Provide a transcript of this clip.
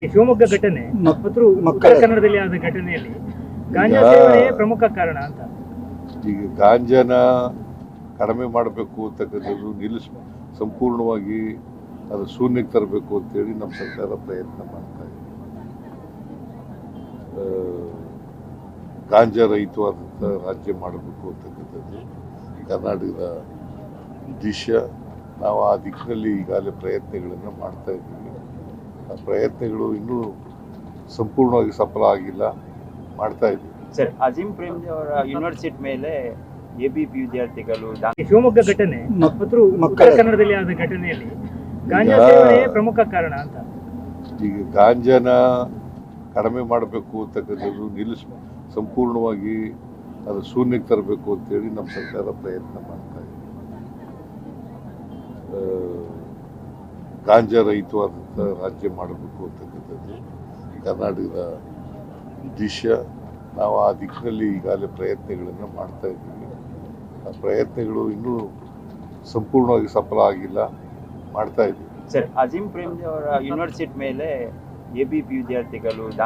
ಶಿವಮೊಗ್ಗ ಘಟನೆ ಮತ್ತು ಉತ್ತರ ಕನ್ನಡದಲ್ಲಿ ಆದ ಘಟನೆಯಲ್ಲಿ ಗಾಂಜಾ ಸೇವನೆ ಪ್ರಮುಖ ಕಾರಣ ಅಂತ. ಈಗ ಗಾಂಜಾನ ಕಡಿಮೆ ಮಾಡಬೇಕು ಅಂತಕ್ಕಂಥದ್ದು ಸಂಪೂರ್ಣವಾಗಿ ಅದು ಶೂನ್ಯಕ್ಕೆ ತರಬೇಕು ಅಂತೇಳಿ ನಮ್ಮ ಸರ್ಕಾರ ಪ್ರಯತ್ನ ಮಾಡ್ತಾ ಇದೆ. ಗಾಂಜಾ ರಹಿತವಾದಂಥ ರಾಜ್ಯ ಮಾಡಬೇಕು ಅಂತಕ್ಕಂಥದ್ದು ಕರ್ನಾಟಕದ ಉದ್ದೇಶ. ನಾವು ಆ ದಿಕ್ಕಿನಲ್ಲಿ ಈಗಾಗಲೇ ಪ್ರಯತ್ನಗಳನ್ನು ಮಾಡ್ತಾ ಇದ್ದೀವಿ. ಆ ಪ್ರಯತ್ನಗಳು ಇನ್ನೂ ಸಂಪೂರ್ಣವಾಗಿ ಸಫಲ ಆಗಿಲ್ಲ, ಮಾಡ್ತಾ ಇದ್ದೀವಿ. ಸರ್, ಅಜೀಂ ಪ್ರೇಮ್ಜಿ ಅವರ ಯೂನಿವರ್ಸಿಟಿ ಮೇಲೆ ಎಬಿಪಿ ವಿದ್ಯಾರ್ಥಿಗಳು ಶಿವಮೊಗ್ಗ ಘಟನೆ ಮತ್ತು ಉತ್ತರ ಕನ್ನಡದಲ್ಲಿ ಆದ ಘಟನೆಯಲ್ಲಿ ಗಾಂಜಾ ಸೇವನೆ ಪ್ರಮುಖ ಕಾರಣ ಅಂತ. ಈಗ ಗಾಂಜಾನ ಕಡಿಮೆ ಮಾಡಬೇಕು ಅಂತಕ್ಕಂಥದ್ದು ಸಂಪೂರ್ಣವಾಗಿ ಅದು ಶೂನ್ಯಕ್ಕೆ ತರಬೇಕು ಅಂತೇಳಿ ನಮ್ಮ ಸರ್ಕಾರ ಪ್ರಯತ್ನ ಮಾಡ್ತಾ ಇದೆ. ಗಾಂಜಾ ರಹಿತವಾದಂಥ ರಾಜ್ಯ ಮಾಡಬೇಕು ಅಂತಕ್ಕಂಥದ್ದು ಕರ್ನಾಟಕದ ಉದ್ದೇಶ. ನಾವು ಆ ದಿಕ್ಕಿನಲ್ಲಿ ಈಗಾಗಲೇ ಪ್ರಯತ್ನಗಳನ್ನು ಮಾಡ್ತಾ ಇದ್ದೀವಿ. ಆ ಪ್ರಯತ್ನಗಳು ಇನ್ನೂ ಸಂಪೂರ್ಣವಾಗಿ ಸಫಲ ಆಗಿಲ್ಲ, ಮಾಡ್ತಾ ಇದ್ದೀವಿ. ಸರ್, ಅಜೀಂ ಪ್ರೇಮ್ಜಿ ಅವರ ಯೂನಿವರ್ಸಿಟಿ ಮೇಲೆ ಎಬಿಪಿ ವಿದ್ಯಾರ್ಥಿಗಳು